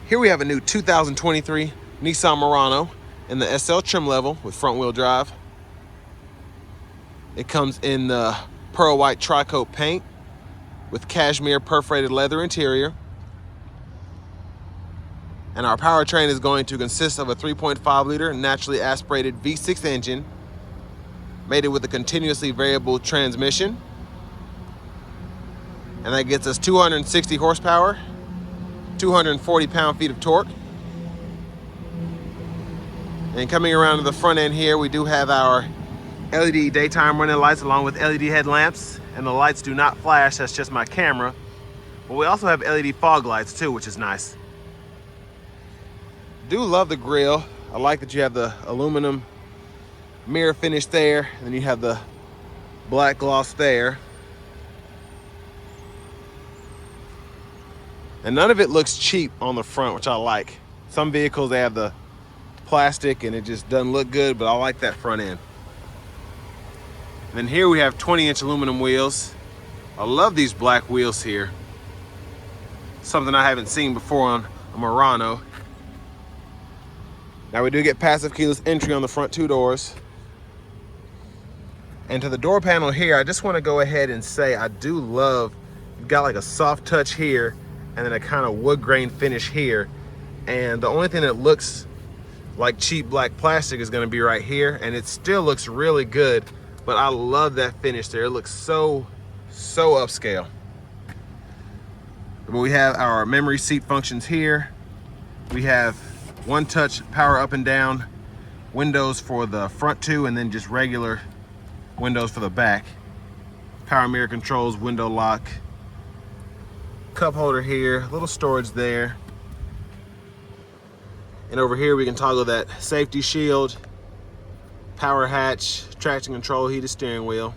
Here we have a new 2023 Nissan Murano in the SL trim level with front wheel drive. It comes in the pearl white tricoat paint with cashmere perforated leather interior. And our powertrain is going to consist of a 3.5 liter naturally aspirated V6 engine mated with a continuously variable transmission. And that gets us 260 horsepower, 240 pound-feet of torque. And coming around to the front end here, we do have our LED daytime running lights along with LED headlamps. And the lights do not flash, that's just my camera. But we also have LED fog lights too, which is nice. Do love the grille. I like that you have the aluminum mirror finish there, and then you have the black gloss there. And none of it looks cheap on the front, which I like. Some vehicles, they have the plastic and it just doesn't look good, but I like that front end. And then here we have 20-inch aluminum wheels. I love these black wheels here. Something I haven't seen before on a Murano. Now we do get passive keyless entry on the front two doors. And to the door panel here, I just want to go ahead and say I do love, you've got like a soft touch here and then a kind of wood grain finish here. And the only thing that looks like cheap black plastic is going to be right here, and it still looks really good, but I love that finish there. It looks so upscale. But we have our memory seat functions here. We have one touch power up and down windows for the front two, and then just regular windows for the back. Power mirror controls, window lock, cup holder here, a little storage there. And over here we can toggle that safety shield, power hatch, traction control, heated steering wheel.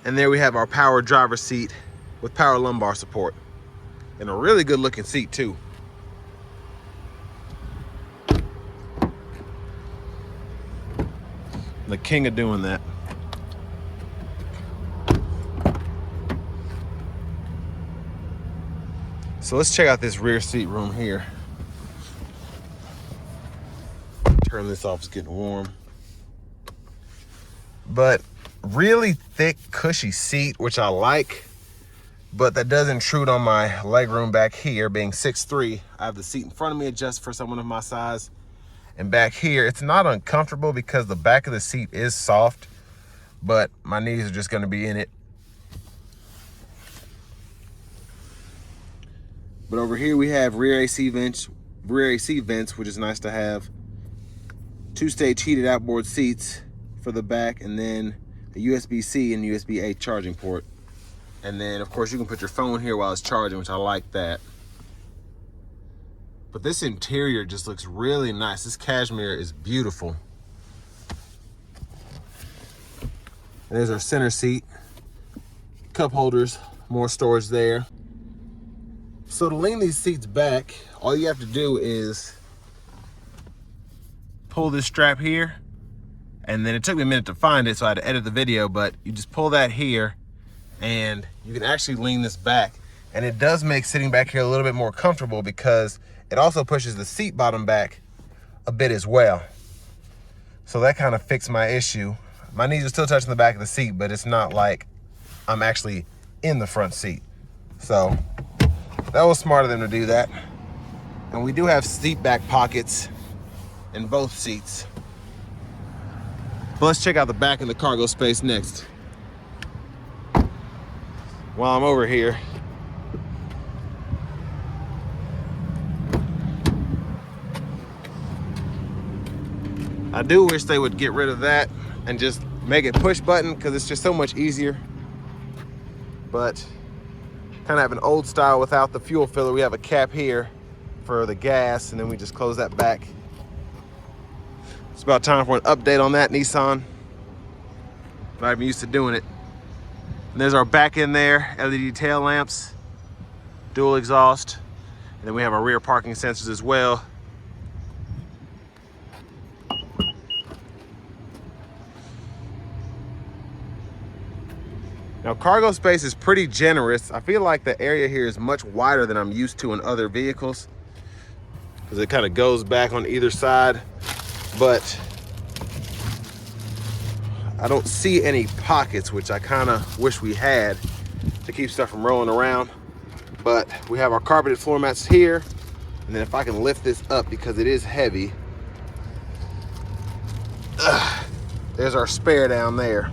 And there we have our power driver seat with power lumbar support. And a really good looking seat too. The king of doing that. So let's check out this rear seat room here. Turn this off, it's getting warm. But really thick, cushy seat, which I like, but that does intrude on my leg room back here. Being 6'3", I have the seat in front of me adjusted for someone of my size. And back here, it's not uncomfortable because the back of the seat is soft, but my knees are just gonna be in it. But over here we have rear AC vents, which is nice to have. 2-stage heated outboard seats for the back, and then a USB-C and USB-A charging port. And then of course you can put your phone here while it's charging, which I like that. But this interior just looks really nice. This cashmere is beautiful. And there's our center seat, cup holders, more storage there. So to lean these seats back, all you have to do is pull this strap here, and then it took me a minute to find it, so I had to edit the video, but you just pull that here and you can actually lean this back. And it does make sitting back here a little bit more comfortable because it also pushes the seat bottom back a bit as well. So that kind of fixed my issue. My knees are still touching the back of the seat, but it's not like I'm actually in the front seat. So that was smart of them to do that. And we do have seat back pockets in both seats. But let's check out the back of the cargo space next. While I'm over here, I do wish they would get rid of that and just make it push button, because it's just so much easier. But kind of have an old style without the fuel filler. We have a cap here for the gas, and then we just close that back. It's about time for an update on that Nissan. Not even used to doing it. And there's our back end there, LED tail lamps, dual exhaust, and then we have our rear parking sensors as well. Now Now, cargo space is pretty generous. I feel like the area here is much wider than I'm used to in other vehicles because it kind of goes back on either side, but I don't see any pockets, which I kind of wish we had to keep stuff from rolling around. But we have our carpeted floor mats here, and then if I can lift this up because it is heavy, there's our spare down there.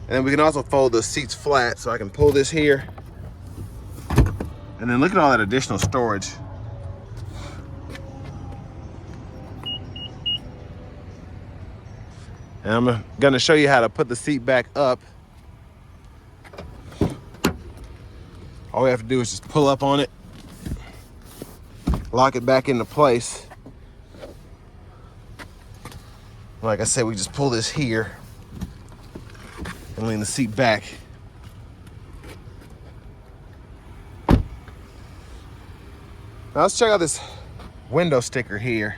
And then we can also fold the seats flat, so I can pull this here. And then look at all that additional storage. And I'm gonna show you how to put the seat back up. All we have to do is just pull up on it, lock it back into place. Like I said, we just pull this here and lean the seat back. Now let's check out this window sticker here.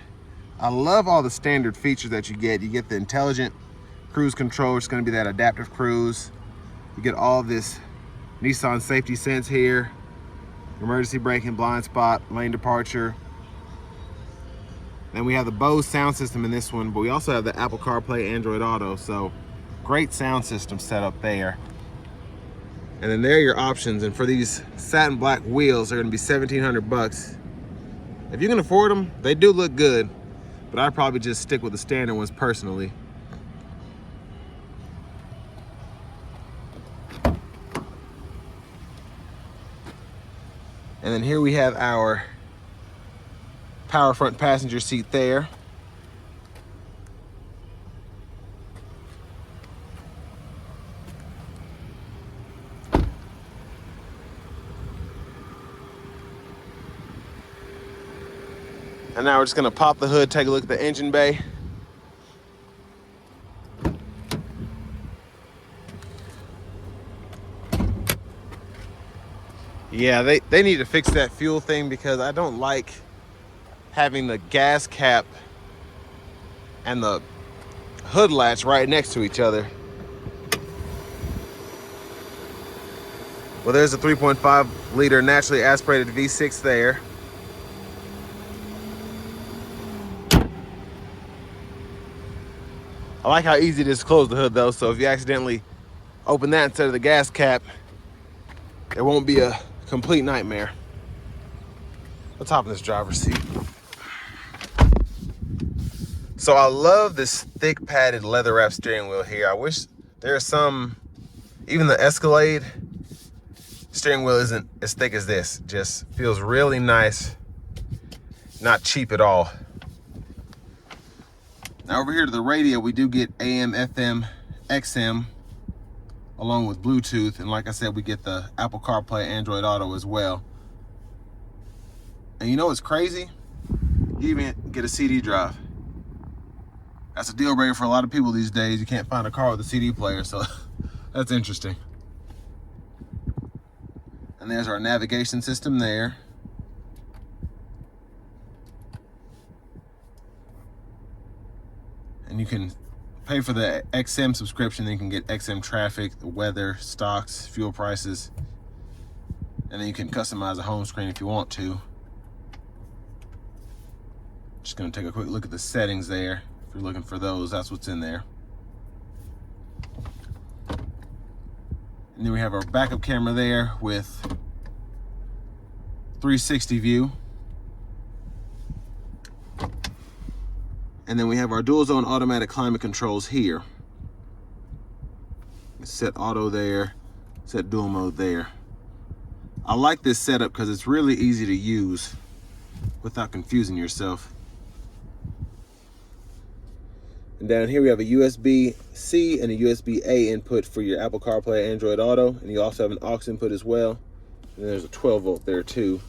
I love all the standard features that you get. You get the intelligent cruise control, it's gonna be that adaptive cruise. You get all this Nissan safety sense here, emergency braking, blind spot, lane departure. Then we have the Bose sound system in this one, but we also have the Apple CarPlay, Android Auto, so great sound system set up there. And then there are your options, and for these satin black wheels, they're gonna be 1,700 bucks. If you can afford them, they do look good, but I'd probably just stick with the standard ones personally. And then here we have our power front passenger seat there. And now we're just gonna pop the hood, take a look at the engine bay. Yeah, they need to fix that fuel thing because I don't like having the gas cap and the hood latch right next to each other. Well, there's a 3.5 liter naturally aspirated V6 there. I like how easy it is to close the hood though, so if you accidentally open that instead of the gas cap, it won't be a complete nightmare. Let's hop in this driver's seat. So I love this thick padded leather wrap steering wheel here. I wish there's some, even the Escalade steering wheel isn't as thick as this. Just feels really nice, not cheap at all. Now over here to the radio, we do get AM, FM, XM, along with Bluetooth. And like I said, we get the Apple CarPlay, Android Auto as well. And you know what's crazy? You even get a CD drive. That's a deal breaker for a lot of people these days. You can't find a car with a CD player, so that's interesting. And there's our navigation system there. And you can pay for the XM subscription, then you can get XM traffic, the weather, stocks, fuel prices, and then you can customize a home screen if you want to. Just gonna take a quick look at the settings there. If you're looking for those, that's what's in there. And then we have our backup camera there with 360 view. And then we have our dual zone automatic climate controls here. Set auto there, set dual mode there. I like this setup because it's really easy to use without confusing yourself. And down here we have a USB-C and a USB-A input for your Apple CarPlay, Android Auto, and you also have an aux input as well. And there's a 12 volt there too.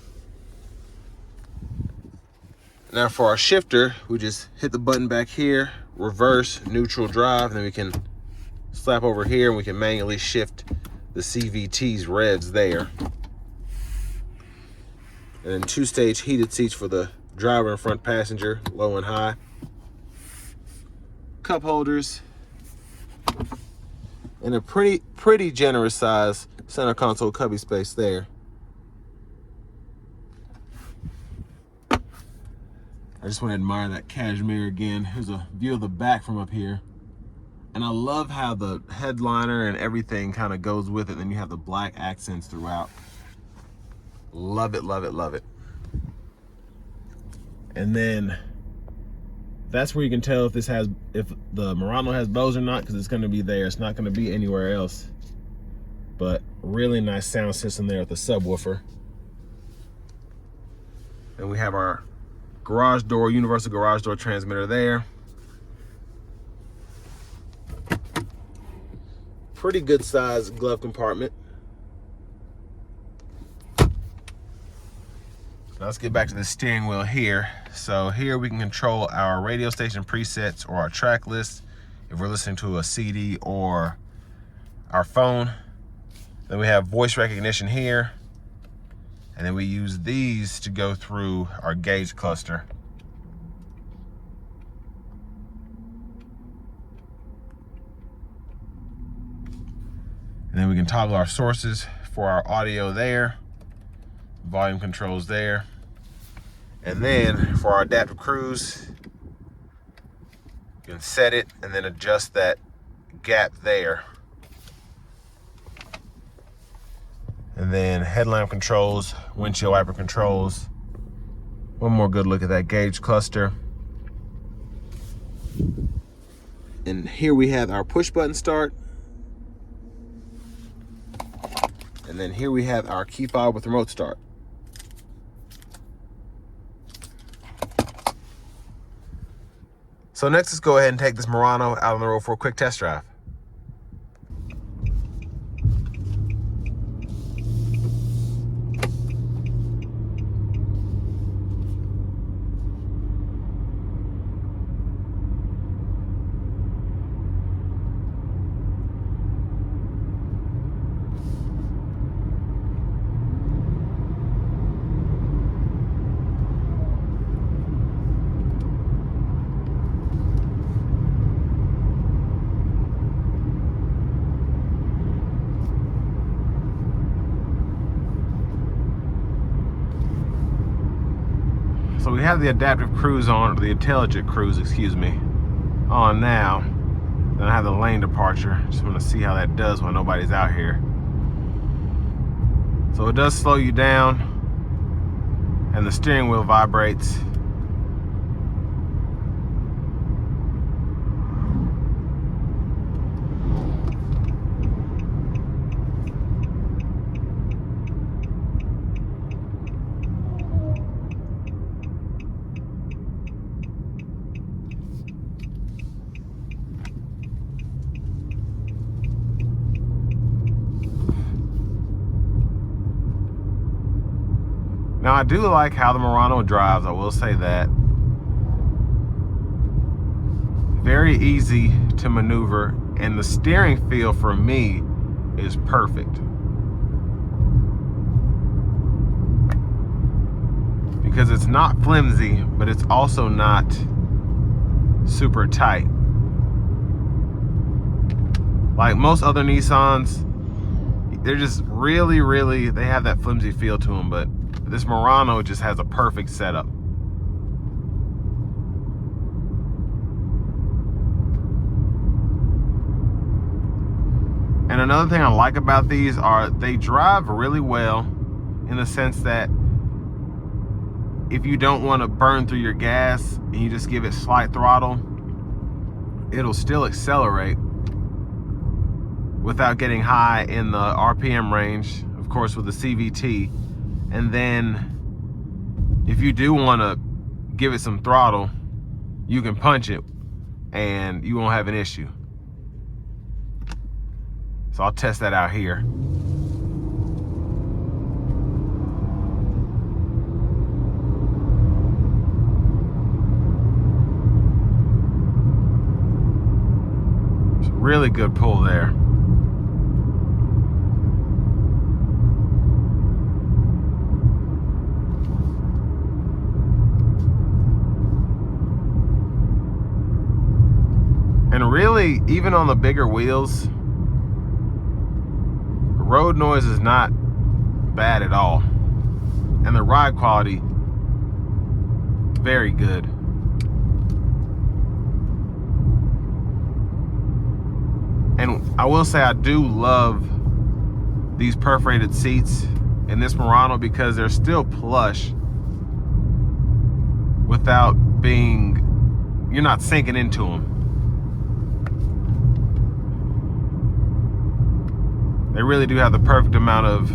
Now for our shifter, we just hit the button back here, reverse, neutral, drive, and then we can slap over here and we can manually shift the CVT's revs there. And then 2-stage heated seats for the driver and front passenger, low and high. Cup holders, And a pretty generous size center console cubby space there. I just want to admire that cashmere again. Here's a view of the back from up here. And I love how the headliner and everything kind of goes with it. Then you have the black accents throughout. Love it, love it, love it. And then that's where you can tell if the Murano has Bose or not, because it's going to be there. It's not going to be anywhere else. But really nice sound system there with the subwoofer. And we have our garage door, universal garage door transmitter there. Pretty good size glove compartment. Now let's get back to the steering wheel here. So here we can control our radio station presets or our track list if we're listening to a CD or our phone. Then we have voice recognition here. And then we use these to go through our gauge cluster. And then we can toggle our sources for our audio there. Volume controls there. And then for our adaptive cruise, you can set it and then adjust that gap there. And then headlamp controls, windshield wiper controls. One more good look at that gauge cluster. And here we have our push button start. And then here we have our key fob with remote start. So next, let's go ahead and take this Murano out on the road for a quick test drive. So we have the adaptive cruise on, or the intelligent cruise, excuse me, on now. Then I have the lane departure. Just want to see how that does when nobody's out here. So it does slow you down, and the steering wheel vibrates. Now I do like how the Murano drives, I will say that. Very easy to maneuver, and the steering feel for me is perfect. Because it's not flimsy, but it's also not super tight. Like most other Nissans, they're just really, they have that flimsy feel to them, but this Murano just has a perfect setup. And another thing I like about these are they drive really well, in the sense that if you don't want to burn through your gas and you just give it slight throttle, it'll still accelerate without getting high in the RPM range, of course with the CVT. And then if you do want to give it some throttle, you can punch it and you won't have an issue. So I'll test that out here. It's a really good pull there. And really, even on the bigger wheels, road noise is not bad at all. And the ride quality, very good. And I will say I do love these perforated seats in this Murano because they're still plush without being, you're not sinking into them. They really do have the perfect amount of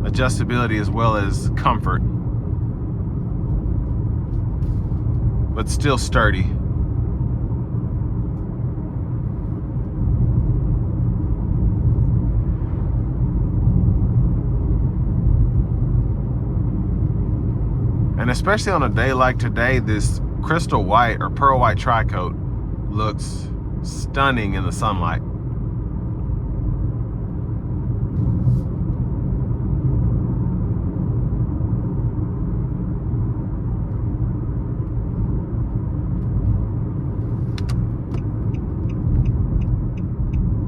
adjustability as well as comfort, but still sturdy. And especially on a day like today, this crystal white or pearl white tricoat looks stunning in the sunlight.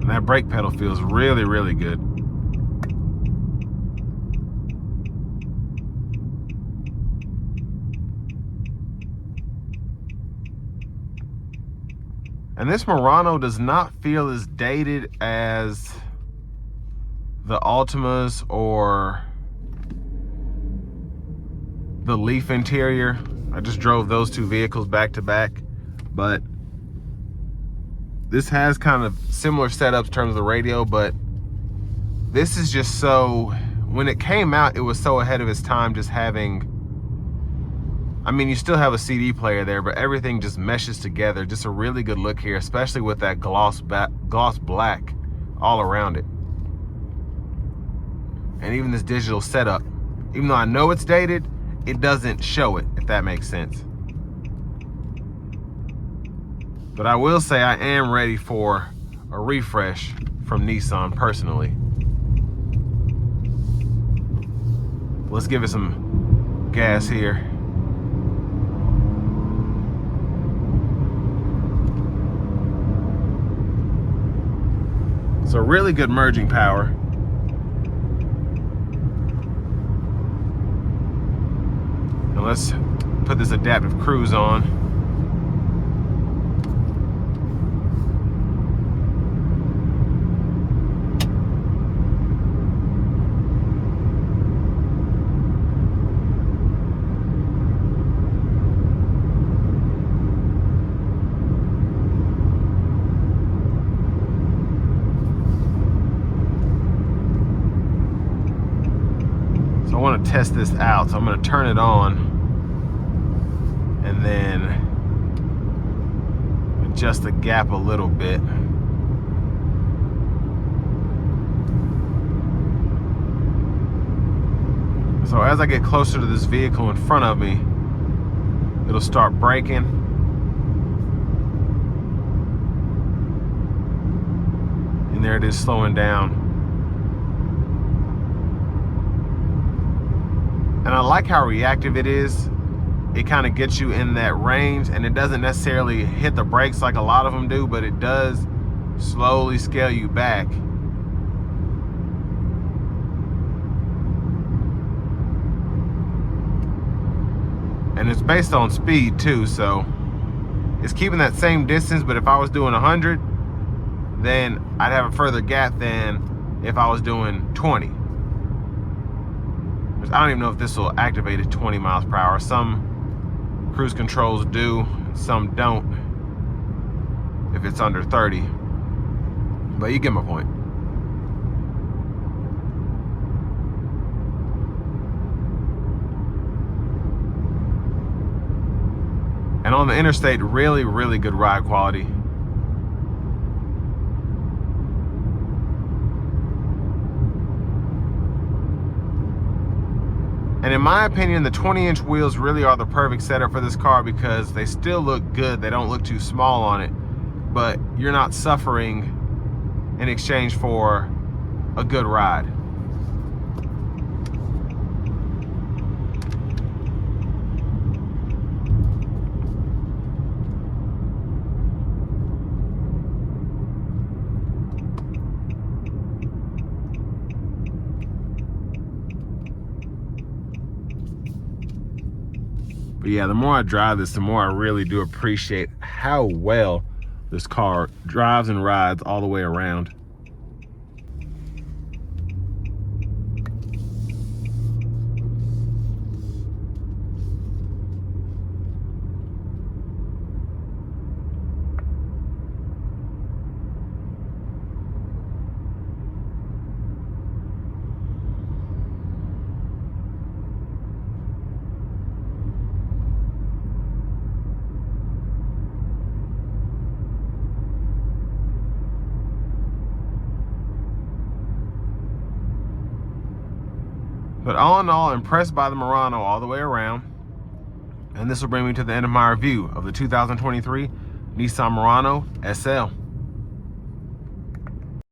And that brake pedal feels really, really good. And this Murano does not feel as dated as the Altimas or the Leaf interior. I just drove those two vehicles back to back, but this has kind of similar setups in terms of the radio, but this is just so, when it came out, it was so ahead of its time, just having, I mean, you still have a CD player there, but everything just meshes together. Just a really good look here, especially with that gloss black all around it. And even this digital setup, even though I know it's dated, it doesn't show it, if that makes sense. But I will say I am ready for a refresh from Nissan personally. Let's give it some gas here. So really good merging power. And let's put this adaptive cruise on. I want to test this out, so I'm going to turn it on and then adjust the gap a little bit. So as I get closer to this vehicle in front of me, it'll start braking. And there it is, slowing down. And I like how reactive it is. It kind of gets you in that range, and it doesn't necessarily hit the brakes like a lot of them do, but it does slowly scale you back. And it's based on speed too, so it's keeping that same distance, but if I was doing 100, then I'd have a further gap than if I was doing 20. I don't even know if this will activate at 20 miles per hour. Some cruise controls do, some don't if it's under 30. But you get my point. And on the interstate, really, really good ride quality. And in my opinion, the 20-inch wheels really are the perfect setup for this car because they still look good. They don't look too small on it, but you're not suffering in exchange for a good ride. But yeah, the more I drive this, the more I really do appreciate how well this car drives and rides all the way around. But all in all, impressed by the Murano all the way around. And this will bring me to the end of my review of the 2023 Nissan Murano SL.